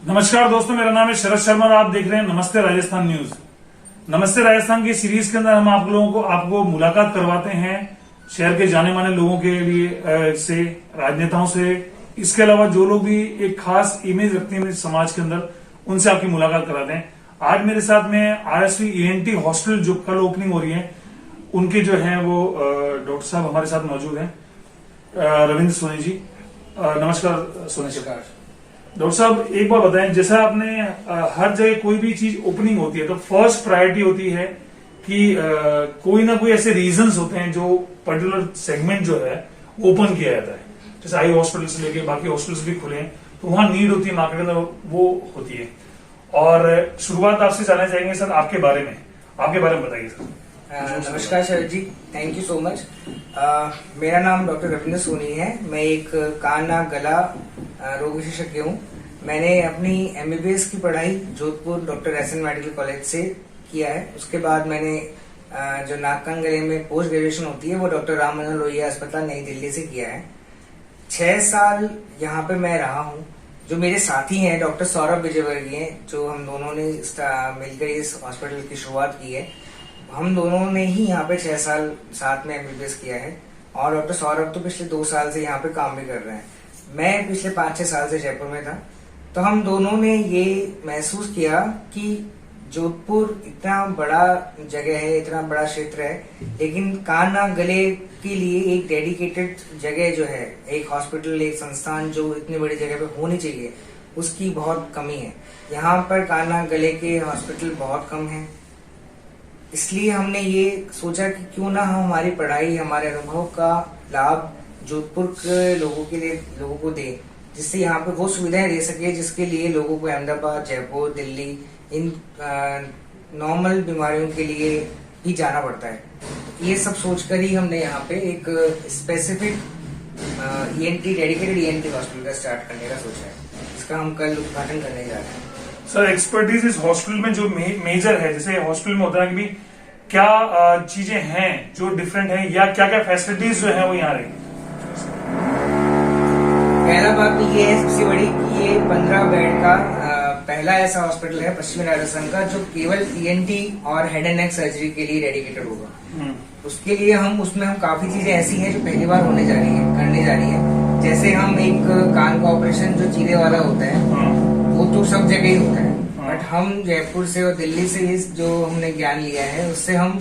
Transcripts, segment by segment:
नमस्कार दोस्तों, मेरा नाम है शरद शर्मा और आप देख रहे हैं नमस्ते राजस्थान न्यूज। नमस्ते राजस्थान की सीरीज के अंदर हम आप लोगों को आपको मुलाकात करवाते हैं शहर के जाने माने लोगों के लिए से, राजनेताओं से। इसके अलावा जो लोग भी एक खास इमेज रखते हैं समाज के अंदर, उनसे आपकी मुलाकात कराते हैं। आज मेरे साथ में आरएसवी ईएनटी हॉस्पिटल जो कल ओपनिंग हो रही है, उनके जो है वो डॉक्टर साहब हमारे साथ मौजूद हैं, रविंद्र सोनी जी। नमस्कार सोनी जी। डॉक्टर साहब, एक बार बताएं, जैसा आपने हर जगह कोई भी चीज ओपनिंग होती है तो फर्स्ट प्रायोरिटी होती है कि कोई ना कोई ऐसे रीजंस होते हैं जो पर्टिकुलर सेगमेंट जो है ओपन किया जाता है। जैसे आई हॉस्पिटल से लेके बाकी हॉस्पिटल्स भी खुले हैं तो वहां नीड होती है, मार्केट में वो होती है। और शुरुआत आपसे जानना चाहेंगे सर आपके बारे में बताइए सर। नमस्कार शरद जी, थैंक यू सो मच। मेरा नाम डॉक्टर रविंद्र सोनी है। मैं एक कान नाक गला रोग विशेषज्ञ हूँ। मैंने अपनी एमबीबीएस की पढ़ाई Jodhpur doctor SN medical college से किया है। उसके बाद मैंने जो नाक कान गले में पोस्ट ग्रेजुएशन होती है वो डॉक्टर राम मनोहर लोहिया अस्पताल नई दिल्ली से किया है। 6 साल यहाँ पे मैं रहा हूँ। जो मेरे साथी हैं डॉक्टर सौरभ विजयवर्गीय, जो हम दोनों ने मिलकर इस हॉस्पिटल की शुरुआत की है, हम दोनों ने ही यहाँ पे 6 साल साथ में एमबीबीएस किया है। और डॉक्टर सौरभ तो पिछले 2 साल से यहाँ पे काम भी कर रहे हैं। मैं पिछले 5-6 साल से जयपुर में था। तो हम दोनों ने ये महसूस किया कि जोधपुर इतना बड़ा जगह है, इतना बड़ा क्षेत्र है, लेकिन कान नाक गले के लिए एक डेडिकेटेड जगह जो है, एक हॉस्पिटल, एक संस्थान जो इतनी बड़ी जगह पे होनी चाहिए, उसकी बहुत कमी है। यहाँ पर कान नाक गले के हॉस्पिटल बहुत कम है। इसलिए हमने ये सोचा कि क्यों ना हम हमारी पढ़ाई, हमारे अनुभव का लाभ जोधपुर के लोगों को दे, जिससे यहाँ पे वो सुविधाएं दे सके जिसके लिए लोगों को अहमदाबाद, जयपुर, दिल्ली इन नॉर्मल बीमारियों के लिए ही जाना पड़ता है। ये सब सोचकर ही हमने यहाँ पे एक specific ENT dedicated ENT hospital का स्टार्ट करने का सोचा है। इसका हम कल उद्घाटन करने जा रहे हैं। सर, एक्सपर्टीज इस हॉस्पिटल में जो मेजर है, जैसे हॉस्पिटल में होता है कि भी क्या चीजें हैं जो डिफरेंट है, या क्या क्या फैसिलिटीज जो है वो यहाँ रही? पहला बात तो ये है सबसे बड़ी कि ये 15 बेड का पहला ऐसा हॉस्पिटल है पश्चिमी राजस्थान का जो केवल ईएनटी और हेड एंड नेक सर्जरी के लिए डेडिकेटेड होगा। उसके लिए हम काफी चीजें ऐसी हैं जो पहली बार करने जा रही है। जैसे हम एक कान का ऑपरेशन जो चीरे वाला होता है वो तो सब जगह ही होता है, बट हम जयपुर से और दिल्ली से इस जो हमने ज्ञान लिया है उससे हम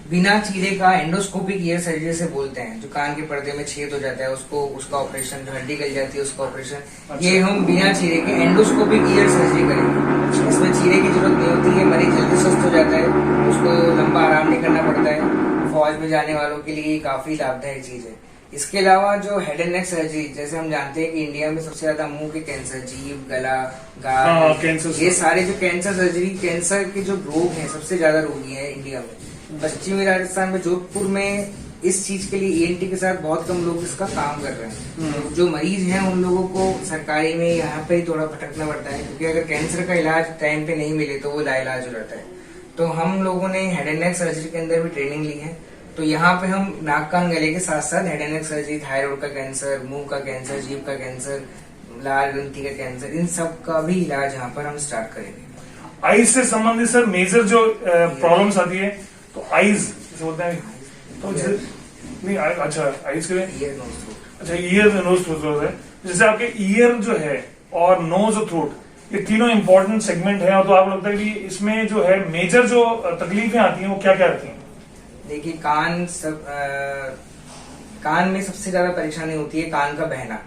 बिना चीरे का एंडोस्कोपिक ईयर सर्जरी से बोलते हैं, जो कान के पर्दे में छेद हो जाता है उसका ऑपरेशन, जो हड्डी गल जाती है उसका ऑपरेशन। अच्छा। ये हम बिना चीरे के एंडोस्कोपिक ईयर सर्जरी करेंगे। इसमें चीरे की जरूरत नहीं होती है, मरीज जल्दी स्वस्थ हो जाता है, उसको लंबा आराम नहीं करना पड़ता है। फौज में जाने वालों के लिए काफी लाभदायक चीज है। इसके अलावा जो हेड एंड नेक सर्जरी, जैसे हम जानते हैं कि इंडिया में सबसे ज्यादा मुंह के कैंसर, जीभ, गला, गाल, ये सारे जो कैंसर सर्जरी, कैंसर के जो रोग हैं, सबसे ज्यादा रोगी हैं इंडिया में। पश्चिमी राजस्थान में जोधपुर में इस चीज के लिए ईएनटी के साथ बहुत कम लोग इसका काम कर रहे हैं। जो मरीज हैं उन लोगों को सरकारी में यहाँ पे थोड़ा भटकना पड़ता है, क्योंकि अगर कैंसर का इलाज टाइम पे नहीं मिले तो वो लाइलाज हो जाता है। तो हम लोगों ने हेड एंड नेक सर्जरी के अंदर भी ट्रेनिंग ली है। तो यहाँ पे हम नाक कान गले के साथ साथ head and neck surgery, thyroid का कैंसर, मुंह का कैंसर, जीभ का कैंसर, लाल ग्रंथि का कैंसर, इन सब का भी इलाज यहाँ पर हम स्टार्ट करेंगे। आईज से संबंधित सर मेजर जो प्रॉब्लम्स आती है, तो आईज जैसे बोलते हैं तो नहीं, अच्छा आईज के लिए अच्छा ईयर नोज थ्रोट है। जैसे आपके ईयर जो है और नोज और थ्रोट, ये तीनों इंपॉर्टेंट सेगमेंट है। और तो आपको लगता है कि इसमें जो है मेजर जो तकलीफें आती हैं वो क्या क्या आती हैं? देखिए, कान में सबसे ज्यादा परेशानी होती है कान का बहना,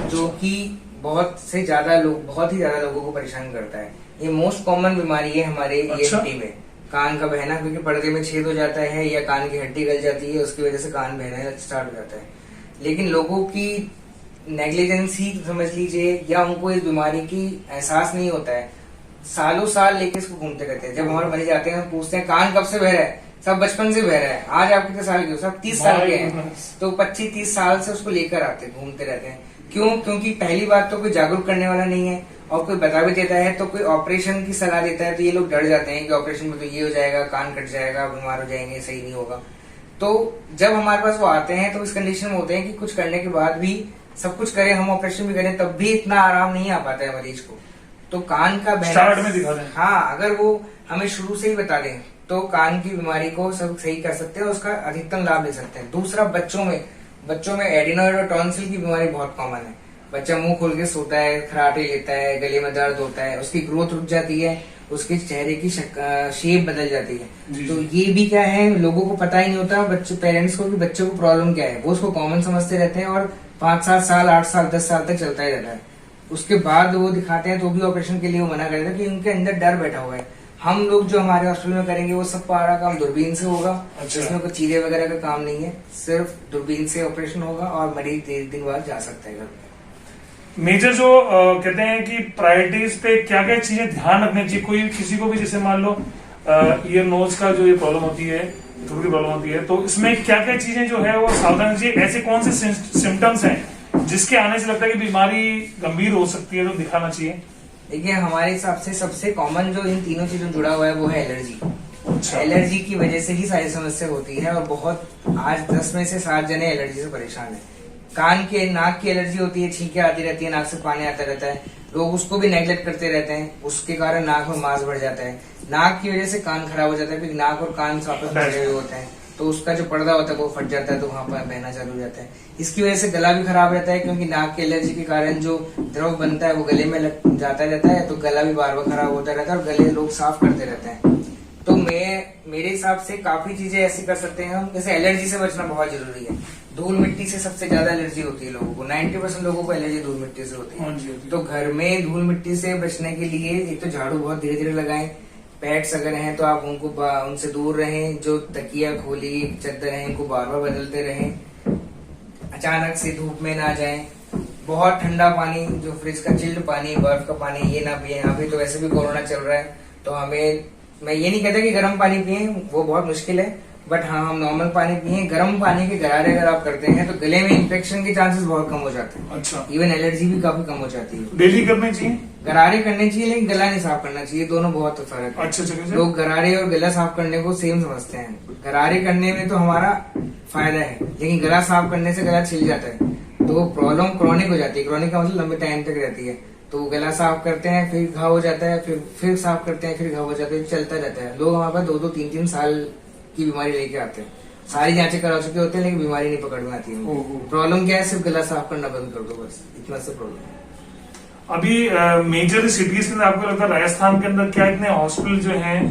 जो कि बहुत ही ज्यादा लोगों को परेशान करता है। ये मोस्ट कॉमन बीमारी है हमारे ईएनटी में, कान का बहना, क्योंकि पर्दे में छेद हो जाता है या कान की हड्डी गल जाती है, उसकी वजह से कान बहना स्टार्ट हो जाता है। लेकिन लोगों की नेग्लिजेंस ही समझ लीजिए, या उनको इस बीमारी की एहसास नहीं होता है। सालों साल लेके इसको घूमते रहते हैं। जब हमारे मरीज आते हैं, हम पूछते हैं कान कब से बह रहा है, सब बचपन से बह रहा है। आज आप कितने साल के हो? सब 30 साल के हैं। तो 25-30 साल से उसको लेकर आते, घूमते रहते हैं। क्यों? क्योंकि पहली बात तो कोई जागरूक करने वाला नहीं है, और कोई बता भी देता है तो कोई ऑपरेशन की सलाह देता है तो ये लोग डर जाते हैं कि ऑपरेशन में तो ये हो जाएगा, कान कट जाएगा, बीमार हो जाएंगे, सही नहीं होगा। तो जब हमारे पास वो आते हैं तो इस कंडीशन में होते हैं कि कुछ करने के बाद भी, सब कुछ करें, हम ऑपरेशन भी करें, तब भी इतना आराम नहीं आ पाता है मरीज को। तो कान का स्टार्ट में दिखा दें। हाँ, अगर वो हमें शुरू से ही बता दें तो कान की बीमारी को सब सही कर सकते हैं, उसका अधिकतम लाभ ले सकते हैं। दूसरा, बच्चों में एडिनोइड और टॉन्सिल की बीमारी बहुत कॉमन है। बच्चा मुंह खोल के सोता है, खराटे लेता है, गले में दर्द होता है, उसकी ग्रोथ रुक जाती है, उसके चेहरे की शेप बदल जाती है। तो ये भी क्या है, लोगों को पता ही नहीं होता, बच्चे पेरेंट्स को, कि बच्चे को प्रॉब्लम क्या है। वो उसको कॉमन समझते रहते हैं और 5-7 साल, 8 साल, 10 साल तक चलता ही रहता है। उसके बाद वो दिखाते हैं तो भी ऑपरेशन के लिए वो मना कर देते हैं कि उनके अंदर डर बैठा हुआ है। हम लोग जो हमारे हॉस्पिटल में करेंगे वो सब सारा काम दूरबीन से होगा। अच्छा। इसमें कोई चीरे वगैरह का काम नहीं है, सिर्फ दूरबीन से ऑपरेशन होगा और मरीज 3 दिन बाद जा सकता है घर पे। मेजर जो कहते हैं कि प्रायोरिटीज पे क्या क्या चीजें ध्यान रखनी चाहिए, कोई किसी को भी, जैसे मान लो ईयर नोज का जो ये प्रॉब्लम होती है, थ्रोट की प्रॉब्लम होती है, तो इसमें क्या क्या चीजें जो है वो सावधान चाहिए, ऐसे कौन से सिम्टम्स हैं जिसके आने से लगता है कि बीमारी गंभीर हो सकती है, तो दिखाना चाहिए? देखिए, हमारे हिसाब से सबसे कॉमन जो इन तीनों चीजों जुड़ा हुआ है वो है एलर्जी। अच्छा। एलर्जी की वजह से ही सारी समस्या होती है, और बहुत, आज 10 में से 7 जने एलर्जी से परेशान है। कान के, नाक की एलर्जी होती है, छींकें आती रहती है, नाक से पानी आता रहता है, लोग उसको भी नेग्लेक्ट करते रहते हैं, उसके कारण नाक में मांस बढ़ जाता है। नाक की वजह से कान खराब हो जाता है, क्योंकि नाक और कान आपस में जुड़े हुए होते हैं, तो उसका जो पर्दा होता है वो फट जाता है, तो वहां पर बहना चालू हो जाता है। इसकी वजह से गला भी खराब रहता है, क्योंकि नाक की एलर्जी के कारण जो द्रव बनता है वो गले में जाता रहता है, तो गला भी बार बार खराब होता रहता है, और गले लोग साफ करते रहते हैं। तो मेरे हिसाब से काफी चीजें ऐसी कर सकते हैं हम, जैसे एलर्जी से बचना बहुत जरूरी है। धूल मिट्टी से सबसे ज्यादा एलर्जी होती है लोगों को, 90% लोगों को एलर्जी धूल मिट्टी से होती है। तो घर में धूल मिट्टी से बचने के लिए एक तो झाड़ू बहुत धीरे धीरे लगाएं। पेट्स अगर हैं तो आप उनसे दूर रहें। जो तकिया, खोली, चद्दर है, इनको बार बार बदलते रहें। अचानक से धूप में ना जाएं। बहुत ठंडा पानी, जो फ्रिज का चिल्ड पानी, बर्फ का पानी, ये ना पिए। अभी तो वैसे भी कोरोना चल रहा है, तो मैं ये नहीं कहता कि गर्म पानी पिए, वो बहुत मुश्किल है, बट हाँ, हम नॉर्मल पानी पिए। गर्म पानी के गरारे अगर आप करते हैं तो गले में इन्फेक्शन के चांसेस बहुत कम हो जाते हैं। अच्छा। इवन एलर्जी भी काफी कम हो जाती है। डेली करने चाहिए? गरारे करने चाहिए, लेकिन गला नहीं साफ करना चाहिए, दोनों बहुत फर्क है। अच्छा। लोग गरारे और गला साफ करने को सेम समझते हैं। गरारे करने में तो हमारा फायदा है, लेकिन गला साफ करने से गला छिल जाता है, तो प्रॉब्लम क्रॉनिक हो जाती है। क्रॉनिक का मतलब लंबे टाइम तक रहती है। तो गला साफ करते हैं, फिर घाव हो जाता है, फिर साफ करते हैं, फिर घाव हो जाता है, चलता रहता है। लोग वहां पर 2-2, 3-3 साल की बीमारी लेके आते हैं। सारी जांचें करा चुके होते हैं, लेकिन बीमारी नहीं पकड़ में आती है। प्रॉब्लम क्या है? सिर्फ गला साफ करना बंद कर दो, बस इतना सा प्रॉब्लम है। अभी मेजर सिटीज के अंदर आपको लगता है राजस्थान के अंदर क्या इतने हॉस्पिटल जो हैं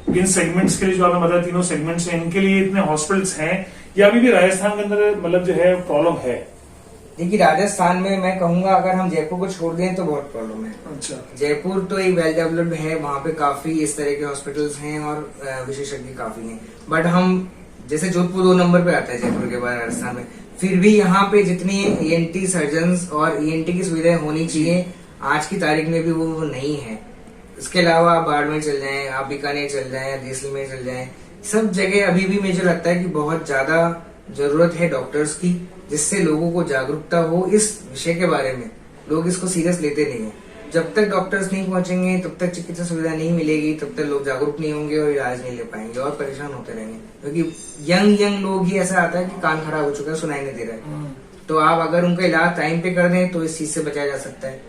इन सेगमेंट्स के लिए, जो आपने बताया तीनों सेगमेंट्स हैं, इनके लिए इतने हॉस्पिटल्स हैं, या अभी भी राजस्थान के अंदर मतलब जो है प्रॉब्लम है? देखिए, राजस्थान में मैं कहूंगा अगर हम जयपुर को छोड़ दें तो बहुत प्रॉब्लम है। अच्छा। जयपुर तो एक वेल डेवलप्ड है, वहाँ पे काफी इस तरह के हॉस्पिटल्स हैं और विशेषज्ञ काफी हैं। बट हम, जैसे जोधपुर 2 नंबर पे आता है जयपुर के बाद राजस्थान में, फिर भी यहाँ पे जितनी ENT सर्जन्स और ENT की सुविधाएं होनी चाहिए आज की तारीख में भी वो नहीं है। इसके अलावा आप बाड़मेर चल जाएं, आप बीकानेर चल जाएं, जैसलमेर चल जाएं, सब जगह अभी भी मुझे लगता है कि बहुत ज्यादा जरूरत है डॉक्टर्स की, जिससे लोगों को जागरूकता हो इस विषय के बारे में। लोग इसको सीरियस लेते नहीं है। जब तक डॉक्टर्स नहीं पहुंचेंगे, तब तक चिकित्सा सुविधा नहीं मिलेगी, तब तक लोग जागरूक नहीं होंगे और इलाज नहीं ले पाएंगे और परेशान होते रहेंगे। क्योंकि यंग लोग ही ऐसा आता है कि कान खराब हो चुका है, सुनाई नहीं दे रहा है, तो आप अगर उनका इलाज टाइम पे कर दें तो इस चीज से बचाया जा सकता है।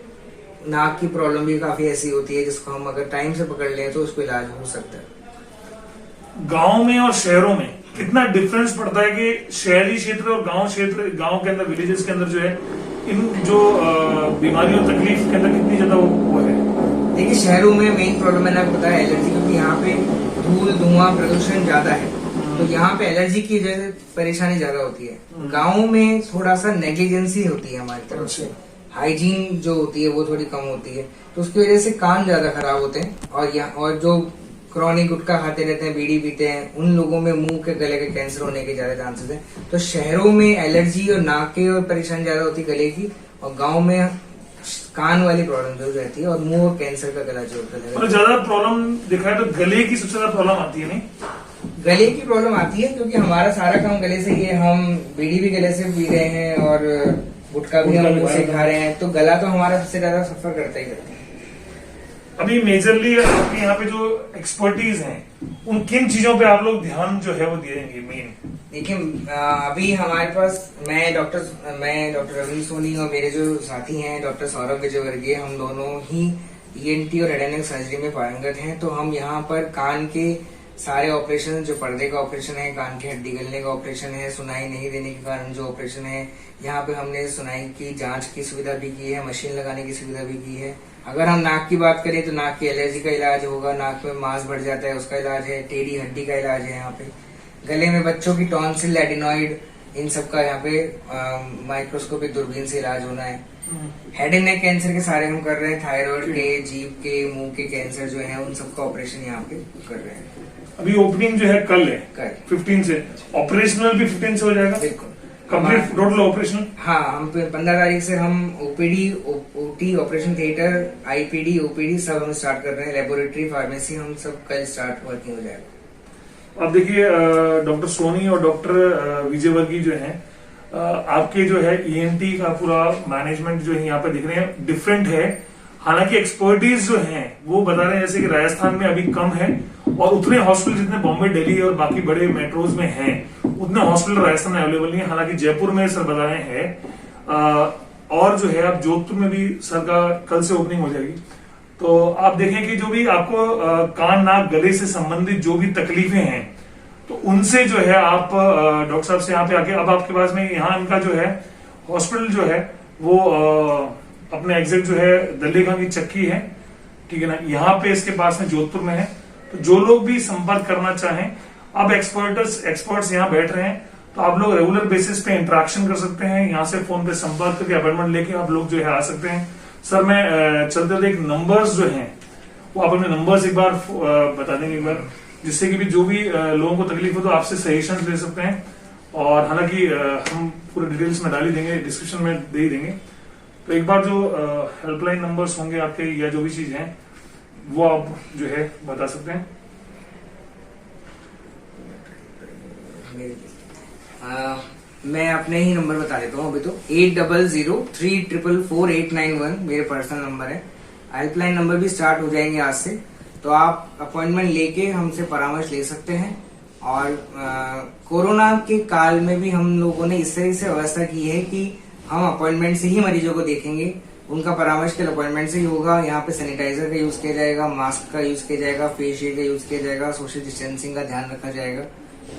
नाक की प्रॉब्लम भी काफी ऐसी होती है जिसको हम अगर टाइम से पकड़ लें तो उसको इलाज हो सकता है। गांव में और शहरों में कितना डिफरेंस पड़ता है कि शहरी क्षेत्र और गांव के अंदर, विलेजेस के अंदर जो है इन जो बीमारी और तकलीफ के अंदर कितनी ज्यादा वो है? देखिए, शहरों में मेन प्रॉब्लम मैंने आपको बताया एलर्जी, क्योंकि यहाँ पे धूल, धुआं, प्रदूषण ज्यादा है, तो यहाँ पे एलर्जी की वजह से परेशानी ज्यादा होती है। गाँव में थोड़ा सा नेग्लिजेंसी होती है हमारी तरफ से, हाइजीन जो होती है वो थोड़ी कम होती है, तो उसकी वजह से कान ज्यादा खराब होते हैं। और जो क्रॉनिक गुटखा खाते रहते हैं, बीड़ी पीते हैं, उन लोगों में मुंह के गले के कैंसर होने के ज्यादा चांसेस हैं। तो शहरों में एलर्जी और नाक के और परेशानी ज्यादा होती है गले की, और गांव में कान वाली प्रॉब्लम जरूर रहती है, और मुंह और कैंसर का गला जो होता है। ज्यादा प्रॉब्लम देखा है तो गले की सबसे ज्यादा प्रॉब्लम आती है, नहीं? गले की प्रॉब्लम आती है, क्योंकि हमारा सारा काम गले से ही है। हम बीड़ी भी गले से पी रहे हैं और गुटखा भी हम मुंह से खा रहे हैं, तो गला तो हमारा सबसे ज्यादा सफर करता ही करता है। अभी मेजरली आपके यहाँ पे जो एक्सपर्टीज हैं, उन किन चीजों पे आप लोग ध्यान जो है वो देंगे मेन? देखिए, अभी हमारे पास मैं डॉक्टर रविंद्र सोनी और मेरे जो साथी हैं डॉक्टर सौरभ विजयवर्गीय, हम दोनों ही ENT और हेड एंड नेक सर्जरी में पारंगत हैं। तो हम यहाँ पर कान के सारे ऑपरेशन, जो पर्दे का ऑपरेशन है, कान की हड्डी गलने का ऑपरेशन है, सुनाई नहीं देने के कारण जो ऑपरेशन है, यहाँ पे हमने सुनाई की जांच की सुविधा भी की है, मशीन लगाने की सुविधा भी की है। अगर हम नाक की बात करें तो नाक की एलर्जी का इलाज होगा, नाक में मांस बढ़ जाता है उसका इलाज है, टेढ़ी हड्डी का इलाज है यहाँ पे। गले में बच्चों की टॉन्सिल, एडिनॉइड, इन सब का यहाँ पे माइक्रोस्कोपिक दूरबीन से इलाज होना है। हेड एंड नेक कैंसर के सारे हम कर रहे हैं, थायराइड के, जीभ के, मुंह के कैंसर जो है उन सबका ऑपरेशन यहाँ पे कर रहे हैं। अभी ओपनिंग जो है कल है, कल 15 से, ऑपरेशनल भी 15 से हो जाएगा, बिल्कुल कंप्लीट टोटल ऑपरेशन। हाँ, हम 15 तारीख से हम OPD, OT, operation theatre, IPD, OPD सब हम स्टार्ट कर रहे हैं। लेबोरेटरी, फार्मेसी हम सब कल स्टार्ट वर्किंग हो जाएगा। अब देखिए डॉक्टर सोनी और डॉक्टर विजय वर्गी जो है, आपके जो है ENT का पूरा मैनेजमेंट जो है यहाँ पे दिख रहे हैं डिफरेंट है। हालांकि एक्सपर्टीज जो है वो बता रहे हैं जैसे कि राजस्थान में अभी कम है और उतने हॉस्पिटल जितने बॉम्बे, दिल्ली और बाकी बड़े मेट्रोज में हैं उतने हॉस्पिटल राजस्थान में अवेलेबल नहीं है। हालांकि जयपुर में सर बता रहे हैं और जो है अब जोधपुर में भी सर का कल से ओपनिंग हो जाएगी। तो आप देखें कि जो भी आपको कान, नाक, गले से संबंधित जो भी तकलीफें हैं तो उनसे जो है आप डॉक्टर साहब से यहाँ पे आके, अब आपके पास में यहाँ इनका जो है हॉस्पिटल जो है वो अपने एग्जैक्ट जो है दल्लेखा की चक्की है, ठीक है ना, यहाँ पे इसके पास में जोधपुर में है। तो जो लोग भी संपर्क करना चाहें, अब एक्सपर्ट्स यहाँ बैठ रहे हैं तो आप लोग रेगुलर बेसिस पे इंटरेक्शन कर सकते हैं, यहाँ से फोन पे संपर्क करके अपॉइंटमेंट लेके आप लोग जो है आ सकते हैं। सर मैं चलते हुए एक नंबर्स जो हैं वो आप अपने नंबर्स एक बार बता देंगे एक बार, जिससे कि भी जो भी लोगों को तकलीफ हो तो आपसे सजेशन ले सकते हैं। और हालांकि हम पूरे डिटेल्स में डाल ही देंगे, डिस्क्रिप्शन में दे ही देंगे। तो एक बार जो हेल्पलाइन नंबर्स होंगे आपके या जो भी चीज है वो आप जो है बता सकते हैं। मैं अपने ही नंबर बता देता हूँ अभी तो। 8003444891 मेरे पर्सनल नंबर है। हेल्पलाइन नंबर भी स्टार्ट हो जाएंगे आज से, तो आप अपॉइंटमेंट लेके हमसे परामर्श ले सकते हैं। और कोरोना के काल में भी हम लोगों ने इस तरह से व्यवस्था की है कि हम अपॉइंटमेंट से ही मरीजों को देखेंगे, उनका परामर्श के अपॉइंटमेंट से ही होगा। यहाँ पे सैनिटाइजर का यूज किया जाएगा, मास्क का यूज किया जाएगा, फेस शील्ड का यूज किया जाएगा, सोशल डिस्टेंसिंग का ध्यान रखा जाएगा,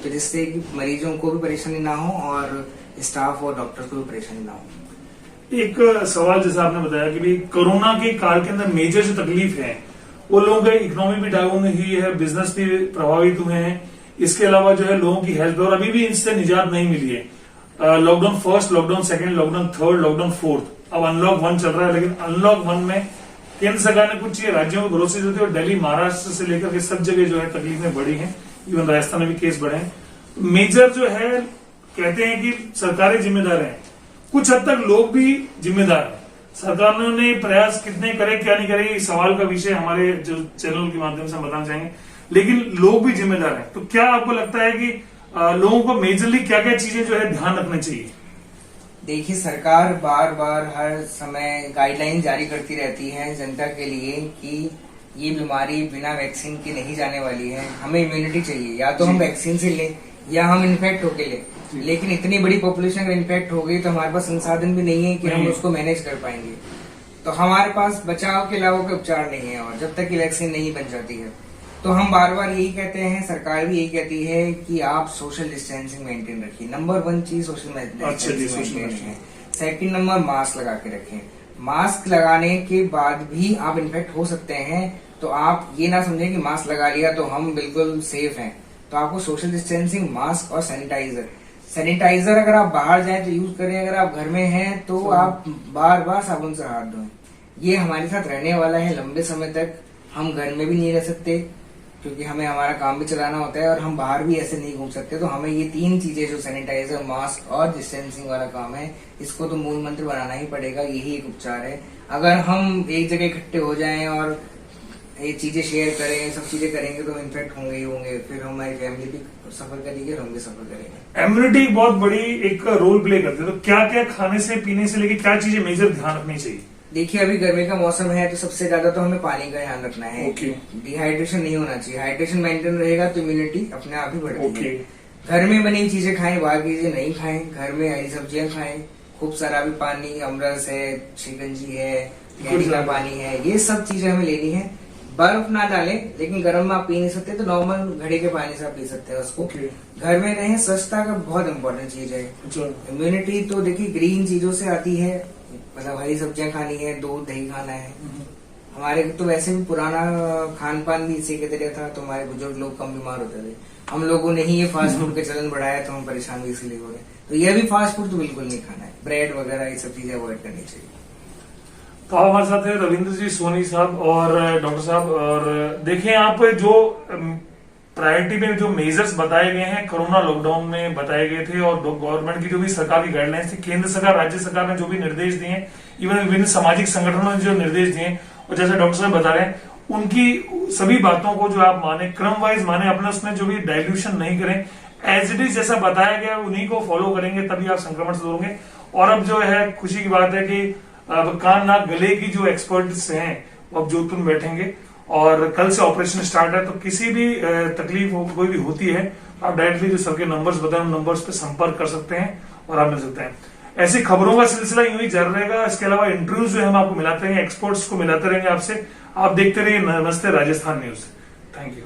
तो जिससे कि मरीजों को भी परेशानी ना हो और स्टाफ और डॉक्टर को भी परेशानी ना हो। एक सवाल जैसा आपने बताया कि भाई कोरोना के काल के अंदर मेजर जो तकलीफ है वो लोगों का इकोनॉमी भी डाउन हुई है, बिजनेस भी प्रभावित हुए हैं, इसके अलावा जो है लोगों की हेल्थ और अभी भी इनसे निजात नहीं मिली है। Lockdown first, lockdown second, lockdown third, lockdown fourth, अब अनलॉक 1 चल रहा है। लेकिन अनलॉक 1 में केंद्र सरकार ने कुछ चीजें राज्यों को भरोसे देते और दिल्ली, महाराष्ट्र से लेकर के सब जगह जो है तकलीफें बढ़ी हैं, इवन राजस्थान में भी केस बढ़े हैं। मेजर जो है कहते हैं कि सरकारें जिम्मेदार हैं, कुछ हद तक लोग भी जिम्मेदार हैं। सरकार ने प्रयास कितने करे क्या नहीं करे, इस सवाल का विषय हमारे जो चैनल के माध्यम से हम बताना चाहेंगे, लेकिन लोग भी जिम्मेदार हैं। तो क्या आपको लगता है कि लोगों को मेजरली क्या क्या चीजें जो है ध्यान रखना चाहिए? देखिए, सरकार बार बार हर समय गाइडलाइन जारी करती रहती है जनता के लिए कि ये बीमारी बिना वैक्सीन के नहीं जाने वाली है, हमें इम्यूनिटी चाहिए, या तो हम वैक्सीन से लें या हम इन्फेक्ट होके लें। लेकिन इतनी बड़ी पॉपुलेशन अगर इन्फेक्ट हो गई तो हमारे पास संसाधन भी नहीं है कि हम उसको मैनेज कर पाएंगे। तो हमारे पास बचाव के अलावा कोई उपचार नहीं है, और जब तक की वैक्सीन नहीं बन जाती है तो हम बार बार यही कहते हैं, सरकार भी यही कहती है कि आप सोशल डिस्टेंसिंग मेंटेन रखिए। नंबर 1 चीज social distancing maintain. Second number mask लगा के रखें। मास्क लगाने के बाद भी आप इन्फेक्ट हो सकते हैं, तो आप ये ना समझें कि मास्क लगा लिया तो हम बिल्कुल सेफ हैं। तो आपको सोशल डिस्टेंसिंग, मास्क और सैनिटाइजर अगर आप बाहर जाएं तो यूज करें, अगर आप घर में हैं तो आप बार बार साबुन से हाथ धोएं। ये हमारे साथ रहने वाला है लंबे समय तक। हम घर में भी नहीं रह सकते क्योंकि हमें हमारा काम भी चलाना होता है, और हम बाहर भी ऐसे नहीं घूम सकते। तो हमें ये 3 चीजें जो सैनिटाइजर, मास्क और डिस्टेंसिंग वाला काम है, इसको तो मूल मंत्र बनाना ही पड़ेगा। यही एक उपचार है। अगर हम एक जगह इकट्ठे हो जाएं और ये चीजें शेयर करें, सब चीजें करेंगे तो इन्फेक्ट होंगे ही होंगे, फिर हमारी फैमिली भी सफर करेगी और हम भी सफर करेंगे। इम्यूनिटी बहुत बड़ी एक रोल प्ले करती है, तो क्या क्या खाने से पीने से लेके क्या चीजें मेजर ध्यान रखनी चाहिए? देखिए, अभी गर्मी का मौसम है तो सबसे ज्यादा तो हमें पानी का ध्यान रखना है। डिहाइड्रेशन नहीं होना चाहिए। हाइड्रेशन मेंटेन रहेगा तो इम्यूनिटी अपने आप ही बढ़ती है। घर में बनी चीजें खाएं, बाहर की चीजें नहीं खाएं। घर में हरी सब्जियां खाएं, खूब सारा भी पानी, अमरस है, शिकंजी है, कैरी का पानी है, ये सब चीजें हमें लेनी है। बर्फ ना डालें, लेकिन गर्म में आप पी नहीं सकते तो नॉर्मल घड़े के पानी से आप पी सकते हैं उसको। घर में रहें, स्वच्छता का बहुत इंपॉर्टेंट चीज है। इम्यूनिटी तो देखिए ग्रीन चीजों से आती है, मतलब हरी सब्जियां खानी है, दूध दही खाना है। हमारे तो वैसे भी पुराना खान पान भी इसी के तरह था, तो हमारे बुजुर्ग लोग कम बीमार होते थे। हम लोगों ने ही ये फास्ट फूड का चलन बढ़ाया, तो हम परेशान भी इसीलिए हो रहे हैं। तो यह भी फास्ट फूड तो बिल्कुल नहीं खाना है, ब्रेड वगैरह ये सब चीजें अवॉइड करनी चाहिए। तो आप हमारे साथ हैं रविंद्र जी सोनी साहब और डॉक्टर साहब। और देखें आप, जो प्रायोरिटी में जो मेजर्स बताए गए हैं कोरोना लॉकडाउन में बताए गए थे, और गवर्नमेंट की जो भी सरकार की गाइडलाइंस थी, केंद्र सरकार राज्य सरकार ने जो भी निर्देश दिए हैं, इवन विभिन्न सामाजिक संगठनों ने जो निर्देश दिए हैं, और जैसे डॉक्टर साहब बता रहे हैं, उनकी सभी बातों को जो आप माने, क्रम वाइज माने, अपने उसमें जो भी डाइल्यूशन नहीं करें, एज इट इज जैसा बताया गया उन्हीं को फॉलो करेंगे, तभी आप संक्रमण से दूर होंगे। और अब जो है खुशी की बात है कि अब कान नाक गले की जो एक्सपर्ट्स हैं वो अब जोधपुर में बैठेंगे, और कल से ऑपरेशन स्टार्ट है। तो किसी भी तकलीफ कोई भी होती है, आप डायरेक्टली जो सबके नंबर्स बताए उन नंबर्स पे संपर्क कर सकते हैं और आप मिल सकते हैं। ऐसी खबरों का सिलसिला यूं ही जारी रहेगा। इसके अलावा इंटरव्यूज जो हम आपको मिलाते रहेंगे, एक्सपर्ट्स को मिलाते रहेंगे आपसे। आप देखते रहिए नमस्ते राजस्थान न्यूज। Thank you.